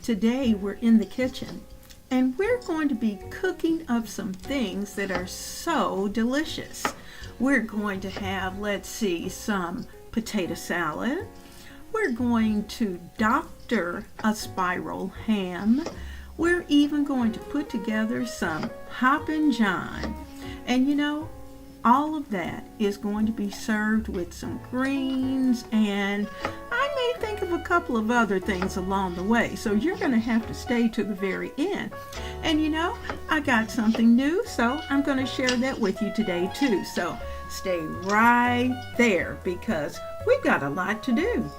Today we're in the kitchen and we're going to be cooking up some things that are so delicious. We're going to have, let's see, some potato salad. We're going to doctor a spiral ham. We're even going to put together some Hoppin John. And you know, all of that is going to be served with some greens, and I may think of a couple of other things along the way, so you're going to have to stay to the very end. And you know, I got something new, so I'm going to share that with you today too. So stay right there because we've got a lot to do.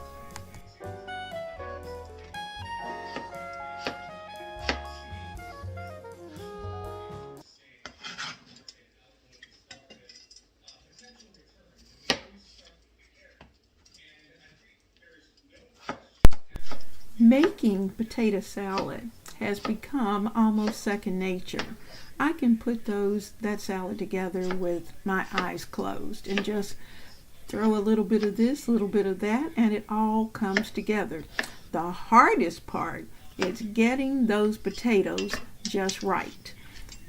Making potato salad has become almost second nature. I can put that salad together with my eyes closed and just throw a little bit of this, a little bit of that, and it all comes together. The hardest part is getting those potatoes just right.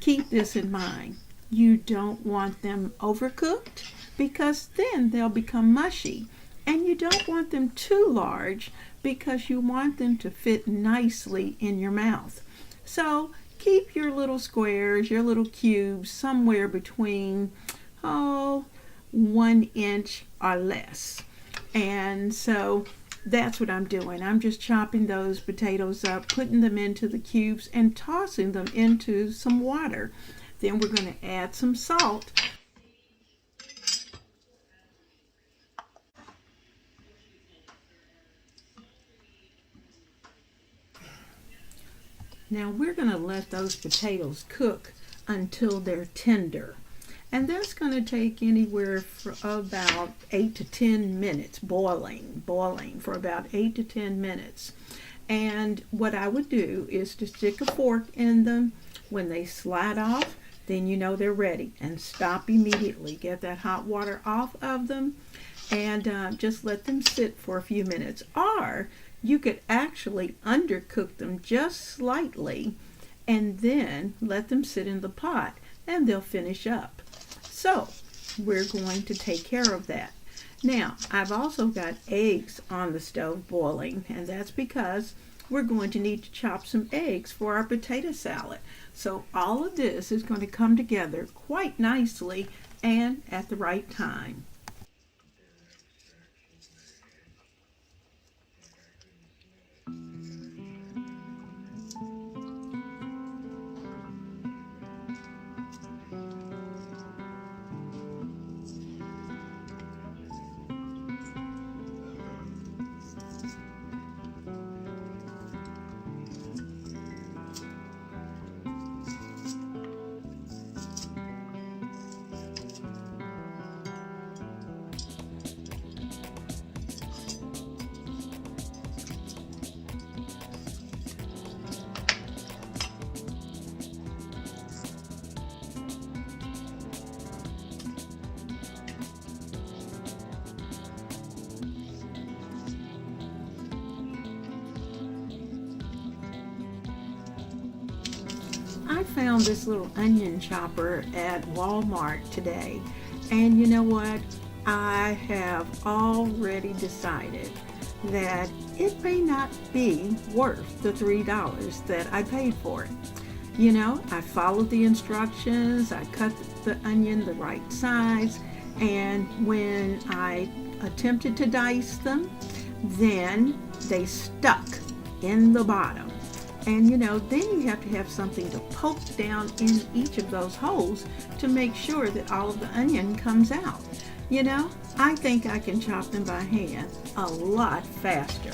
Keep this in mind. You don't want them overcooked because then they'll become mushy. And you don't want them too large because you want them to fit nicely in your mouth. So keep your little squares, your little cubes somewhere between 1 inch or less. And so that's what I'm doing. I'm just chopping those potatoes up, putting them into the cubes and tossing them into some water. Then we're going to add some salt. Now we're going to let those potatoes cook until they're tender. And that's going to take anywhere from about 8 to 10 minutes, boiling for about 8 to 10 minutes. And what I would do is to stick a fork in them. When they slide off, then you know they're ready. And stop immediately. Get that hot water off of them and just let them sit for a few minutes. Or you could actually undercook them just slightly and then let them sit in the pot and they'll finish up. So we're going to take care of that. Now, I've also got eggs on the stove boiling, and that's because we're going to need to chop some eggs for our potato salad. So all of this is going to come together quite nicely and at the right time. I found this little onion chopper at Walmart today, and you know what? I have already decided that it may not be worth the $3 that I paid for it. You know, I followed the instructions, I cut the onion the right size, and when I attempted to dice them, then they stuck in the bottom. And you know, then you have to have something to poke down in each of those holes to make sure that all of the onion comes out. You know, I think I can chop them by hand a lot faster.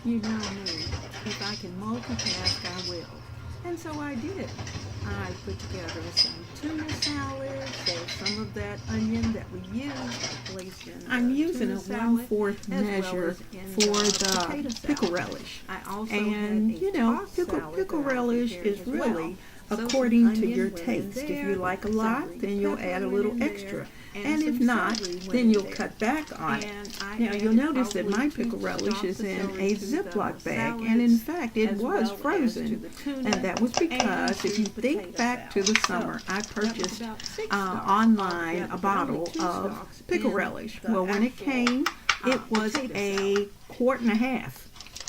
You know me. If I can multitask, I will. And so I did. I put together some tuna salad, so some of that onion that we used, I placed in I'm using a 1/4 measure for the pickle relish. I also and you know, pickle relish is really according to your taste. If you like a lot, then you'll add a little extra. And if not, then you'll cut back on it. Now you'll notice that my pickle relish is in a Ziploc bag, and in fact it was frozen. And that was because if you think back to the summer, I purchased online a bottle of pickle relish. Well, when it came, it was a 1.5 quart,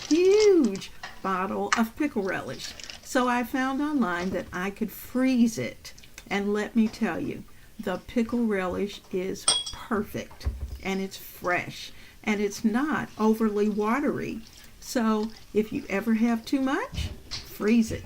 huge bottle of pickle relish. So I found online that I could freeze it, and let me tell you, the pickle relish is perfect, and it's fresh, and it's not overly watery. So if you ever have too much, freeze it.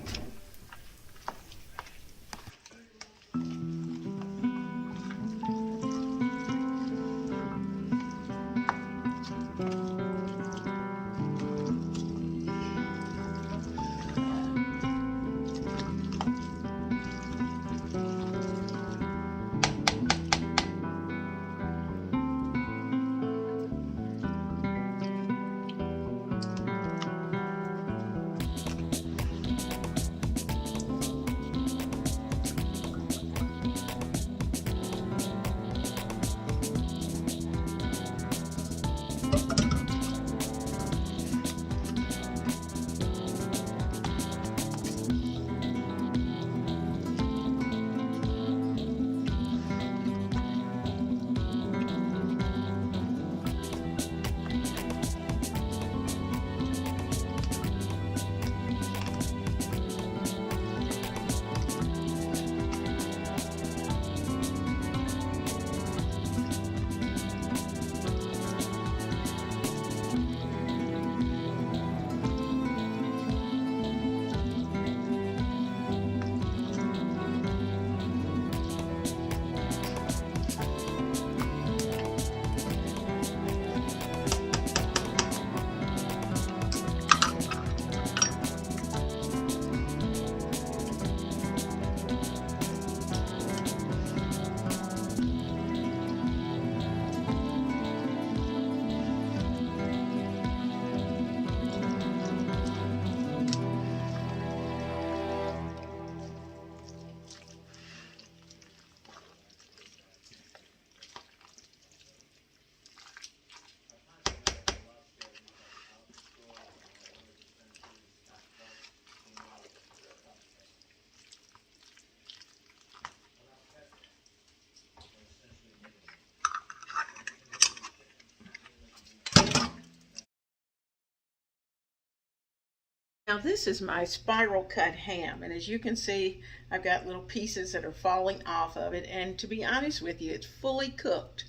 Now this is my spiral cut ham, and as you can see, I've got little pieces that are falling off of it, and to be honest with you, it's fully cooked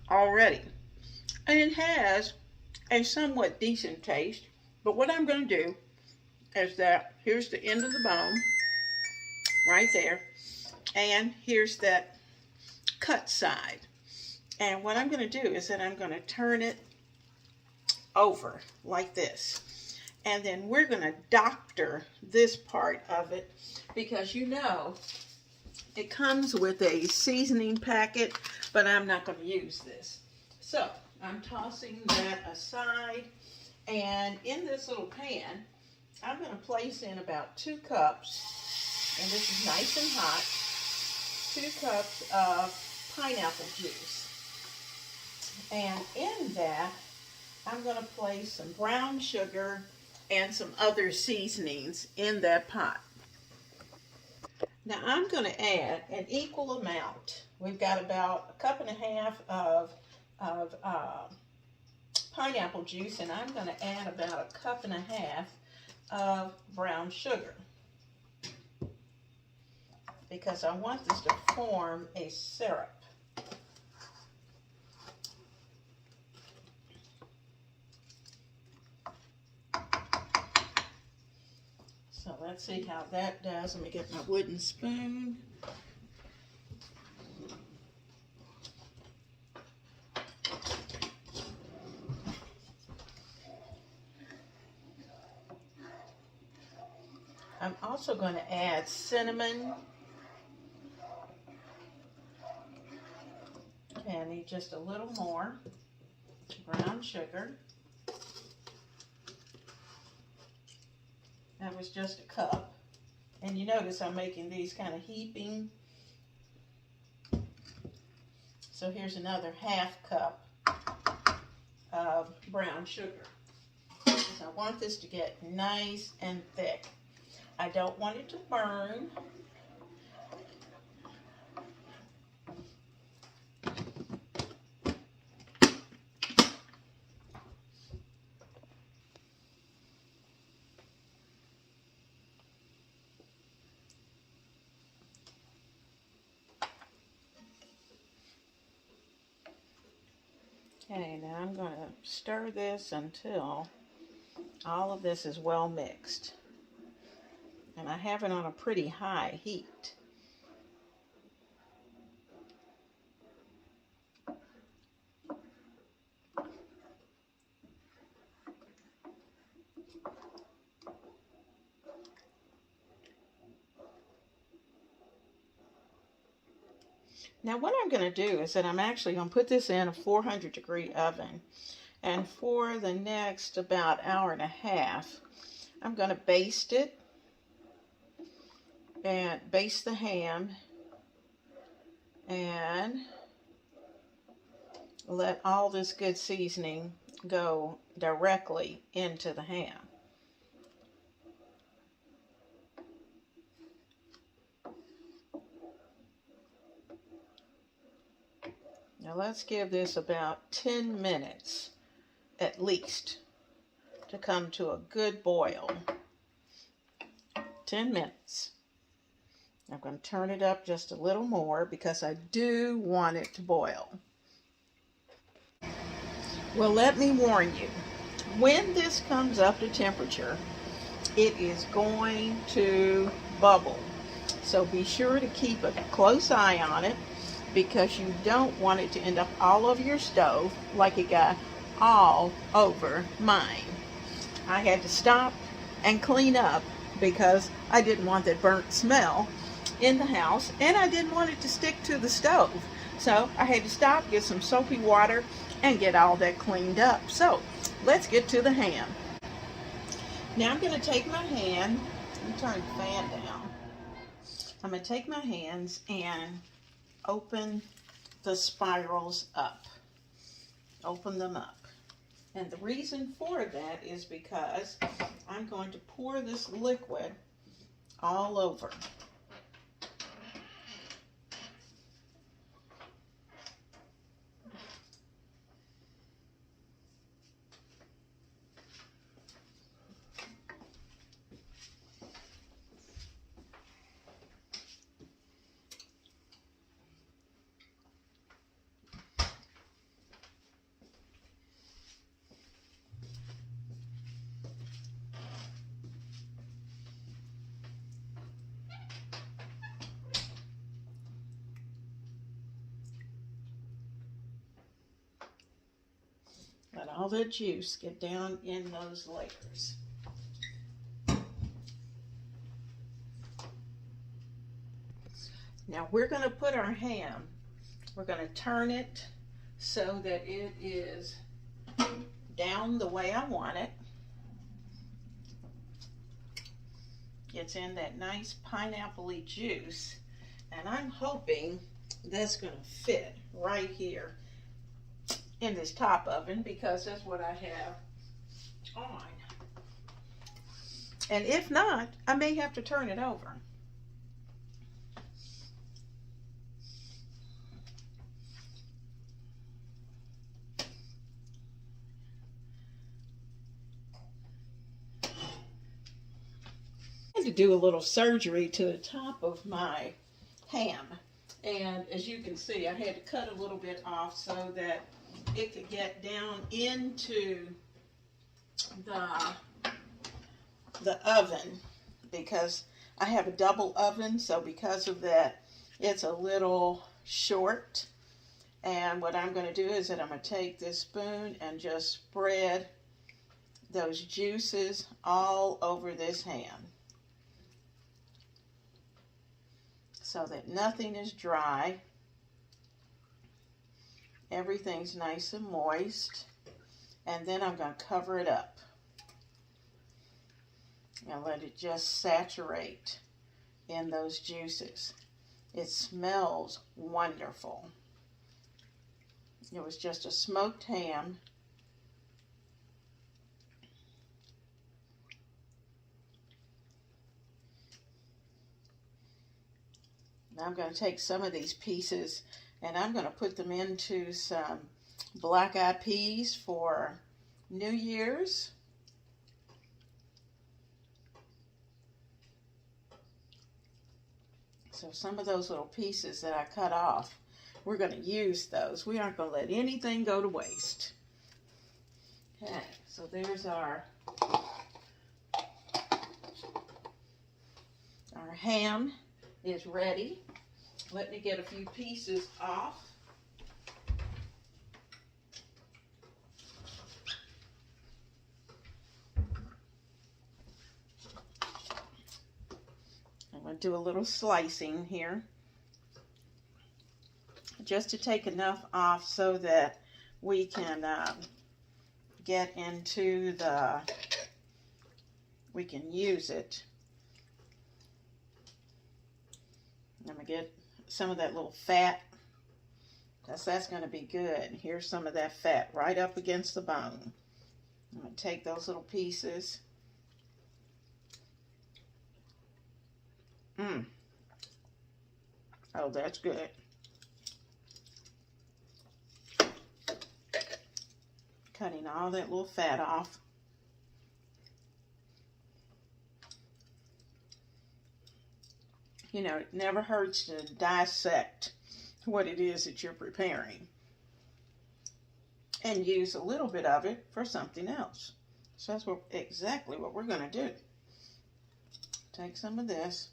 already. And it has a somewhat decent taste, but what I'm going to do is that here's the end of the bone right there, and here's that cut side. And what I'm going to do is that I'm going to turn it over like this. And then we're going to doctor this part of it because you know it comes with a seasoning packet, but I'm not going to use this. So I'm tossing that aside, and in this little pan, I'm going to place in about 2 cups, and this is nice and hot, 2 cups of pineapple juice. And in that, I'm going to place some brown sugar and some other seasonings in that pot. Now I'm going to add an equal amount. We've got about 1.5 cups of pineapple juice, and I'm going to add about 1.5 cups of brown sugar because I want this to form a syrup. So let's see how that does. Let me get my wooden spoon. I'm also going to add cinnamon. Okay, I need just a little more brown sugar. That was just a cup. And you notice I'm making these kind of heaping. So here's another half cup of brown sugar. So I want this to get nice and thick. I don't want it to burn. Okay, now I'm going to stir this until all of this is well mixed. And I have it on a pretty high heat. Now what I'm going to do is that I'm actually going to put this in a 400-degree oven. And for the next about hour and a half, I'm going to baste it and baste the ham and let all this good seasoning go directly into the ham. Now let's give this about 10 minutes at least to come to a good boil. 10 minutes. I'm going to turn it up just a little more because I do want it to boil. Well, let me warn you, when this comes up to temperature, it is going to bubble. So be sure to keep a close eye on it because you don't want it to end up all over your stove like it got all over mine. I had to stop and clean up because I didn't want that burnt smell in the house and I didn't want it to stick to the stove. So I had to stop, get some soapy water and get all that cleaned up. So let's get to the ham. Now I'm going to take my hand, let me turn the fan down. I'm going to take my hands and open the spirals up. Open them up. And the reason for that is because I'm going to pour this liquid all over. Let all the juice get down in those layers. Now we're going to put our ham, we're going to turn it so that it is down the way I want it. It's in that nice pineapple-y juice, and I'm hoping that's going to fit right here in this top oven because that's what I have on. And if not, I may have to turn it over. I had to do a little surgery to the top of my ham. And as you can see, I had to cut a little bit off so that it could get down into the oven because I have a double oven, so because of that it's a little short. And what I'm going to do is that I'm going to take this spoon and just spread those juices all over this ham. so that nothing is dry. Everything's nice and moist. And then I'm going to cover it up and let it just saturate in those juices. It smells wonderful. It was just a smoked ham. Now I'm going to take some of these pieces and I'm going to put them into some black-eyed peas for New Year's. So some of those little pieces that I cut off, we're going to use those. We aren't going to let anything go to waste. Okay, so there's our ham is ready. Let me get a few pieces off. I'm going to do a little slicing here, just to take enough off so that we can get into we can use it. I'm going to get some of that little fat, because that's going to be good. Here's some of that fat right up against the bone. I'm going to take those little pieces. Oh, that's good. Cutting all that little fat off. You know, it never hurts to dissect what it is that you're preparing and use a little bit of it for something else. So that's exactly what we're going to do. Take some of this,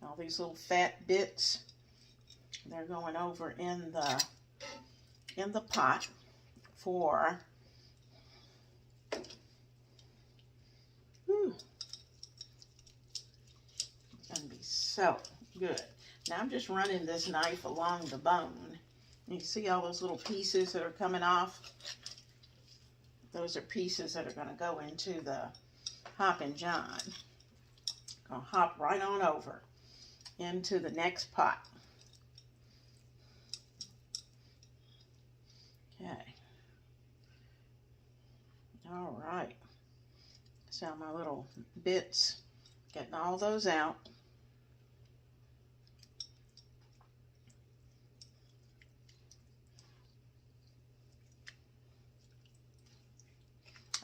all these little fat bits, they're going over in the pot for going to be so good. Now I'm just running this knife along the bone. You see all those little pieces that are coming off? Those are pieces that are going to go into the Hoppin' John. Going to hop right on over into the next pot. Okay. All right. So my little bits, getting all those out.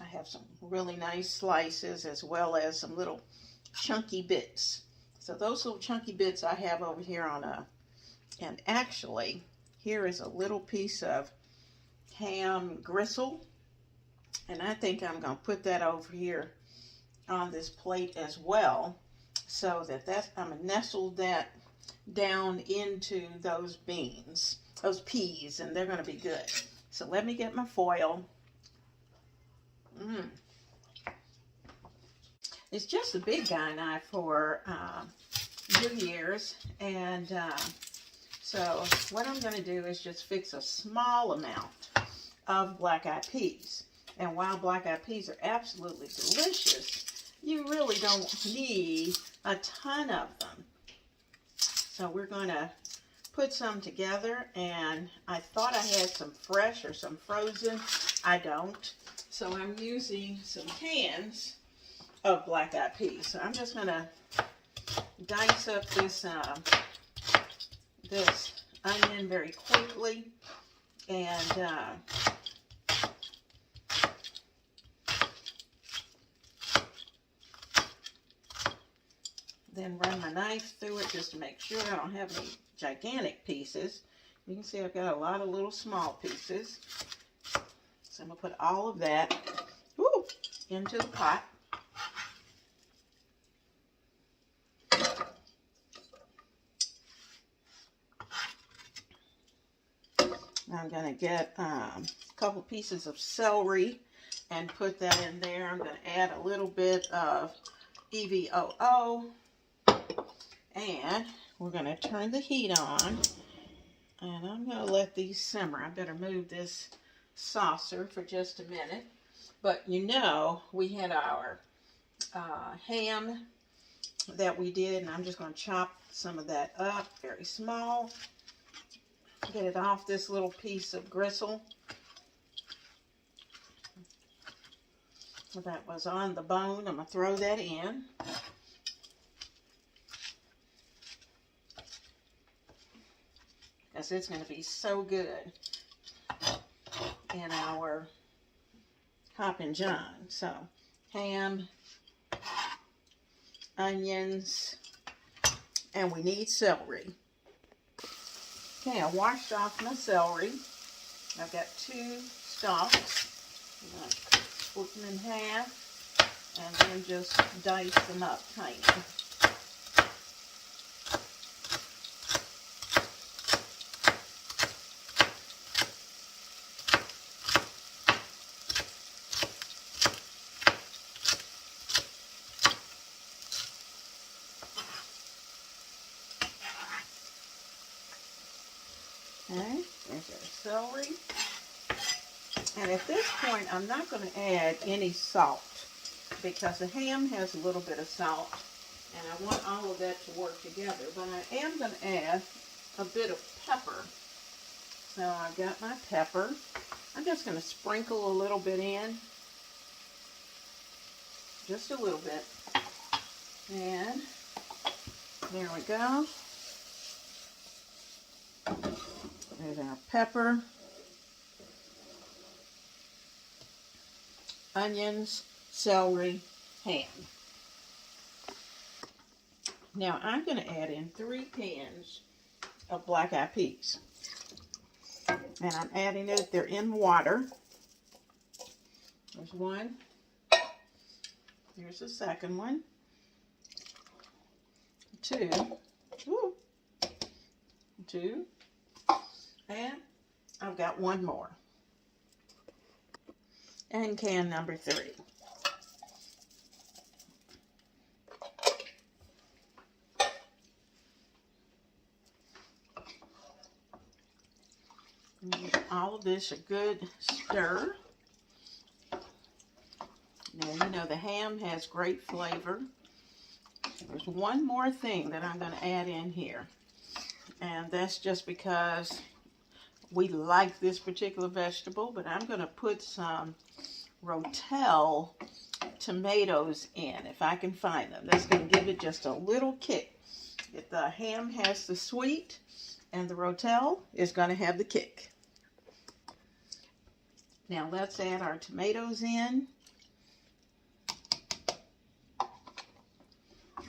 I have some really nice slices as well as some little chunky bits. So those little chunky bits I have over here on and actually here is a little piece of ham gristle, and I think I'm going to put that over here on this plate as well, so that I'm going to nestle that down into those peas, and they're going to be good. So let me get my foil. It's just a big guy knife for New Year's, and so what I'm going to do is just fix a small amount of black-eyed peas. And while black-eyed peas are absolutely delicious, you really don't need a ton of them. So we're going to put some together, and I thought I had some fresh or some frozen. I don't. So I'm using some cans of black-eyed peas. So I'm just going to dice up this onion very quickly, and then run my knife through it just to make sure I don't have any gigantic pieces. You can see I've got a lot of little small pieces. So I'm going to put all of that into the pot. Now I'm going to get a couple pieces of celery and put that in there. I'm going to add a little bit of EVOO And we're going to turn the heat on. And I'm going to let these simmer. I better move this saucer for just a minute. But you know, we had our ham that we did, and I'm just going to chop some of that up very small. Get it off this little piece of gristle that was on the bone. I'm going to throw that in. Because it's going to be so good in our Hoppin' John. So, ham, onions, and we need celery. Okay, I washed off my celery. I've got 2 stalks. I'm going to split them in half and then just dice them up tiny. Okay, there's our celery. And at this point, I'm not going to add any salt because the ham has a little bit of salt, and I want all of that to work together. But I am going to add a bit of pepper. So I've got my pepper. I'm just going to sprinkle a little bit in, just a little bit. And there we go. There's our pepper, onions, celery, ham. Now I'm going to add in 3 cans of black-eyed peas. And I'm adding it, they're in water. There's one. Here's the second one. 2. Woo. 2. And I've got 1 more. And can number 3. Give all of this a good stir. Now, you know, the ham has great flavor. There's one more thing that I'm going to add in here. And that's just because we like this particular vegetable, but I'm going to put some Rotel tomatoes in, if I can find them. That's going to give it just a little kick. If the ham has the sweet, and the Rotel is going to have the kick. Now let's add our tomatoes in.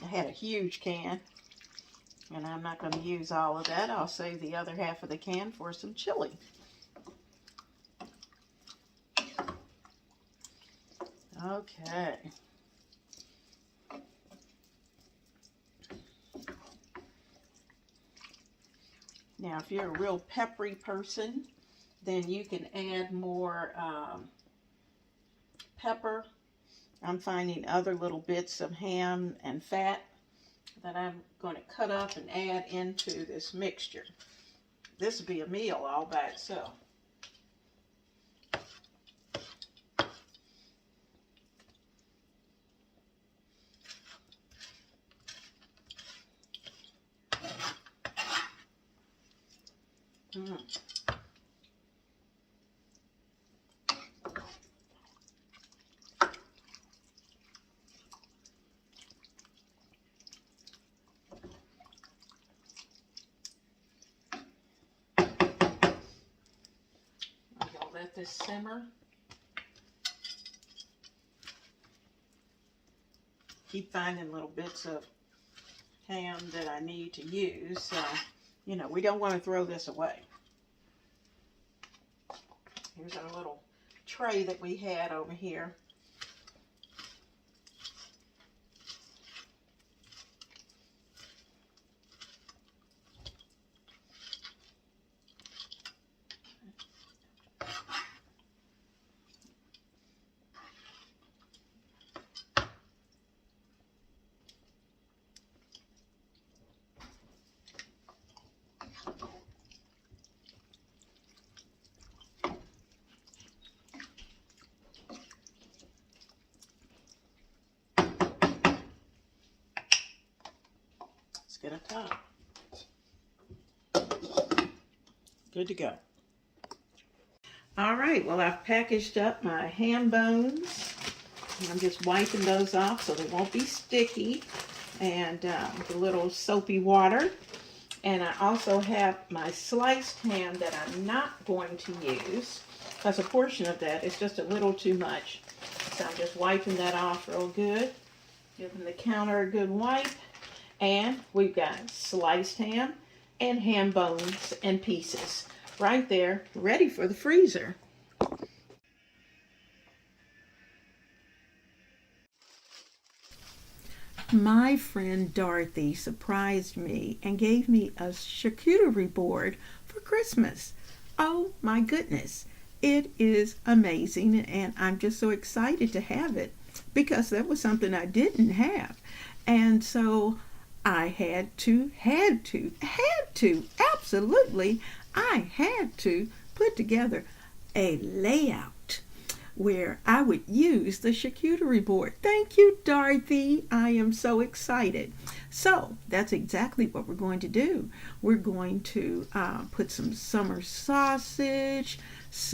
I had a huge can, and I'm not going to use all of that. I'll save the other half of the can for some chili. Okay. Now, if you're a real peppery person, then you can add more pepper. I'm finding other little bits of ham and fat that I'm going to cut up and add into this mixture. This will be a meal all by itself. Let this simmer. Keep finding little bits of ham that I need to use, so you know, we don't want to throw this away. Here's our little tray that we had over here. Oh, good to go. All right, well, I've packaged up my ham bones. I'm just wiping those off so they won't be sticky, and with a little soapy water. And I also have my sliced ham that I'm not going to use because a portion of that is just a little too much. So I'm just wiping that off real good, giving the counter a good wipe. And we've got sliced ham and ham bones and pieces right there, ready for the freezer. My friend Dorothy surprised me and gave me a charcuterie board for Christmas. Oh my goodness, it is amazing, and I'm just so excited to have it because that was something I didn't have. And so I absolutely, I had to put together a layout where I would use the charcuterie board. Thank you, Dorothy. I am so excited. So that's exactly what we're going to do. We're going to put some summer sausage,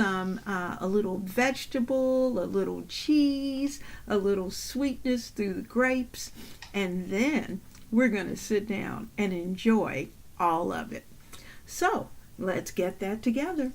a little vegetable, a little cheese, a little sweetness through the grapes, and then we're going to sit down and enjoy all of it. So let's get that together.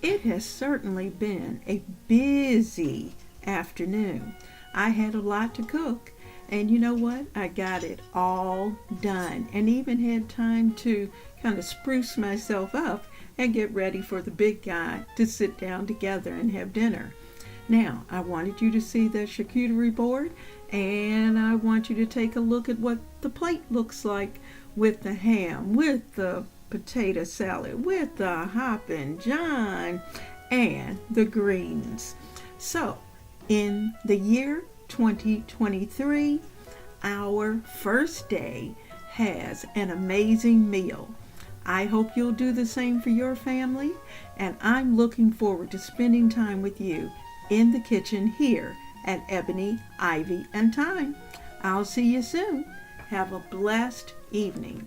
It has certainly been a busy afternoon. I had a lot to cook, and you know what? I got it all done and even had time to kind of spruce myself up and get ready for the big guy to sit down together and have dinner. Now, I wanted you to see the charcuterie board, and I want you to take a look at what the plate looks like with the ham, with the potato salad, with the Hoppin, John, and the greens. So, in the year 2023, our first day has an amazing meal. I hope you'll do the same for your family, and I'm looking forward to spending time with you in the kitchen here at Ebony, Ivy, and Thyme. I'll see you soon. Have a blessed evening.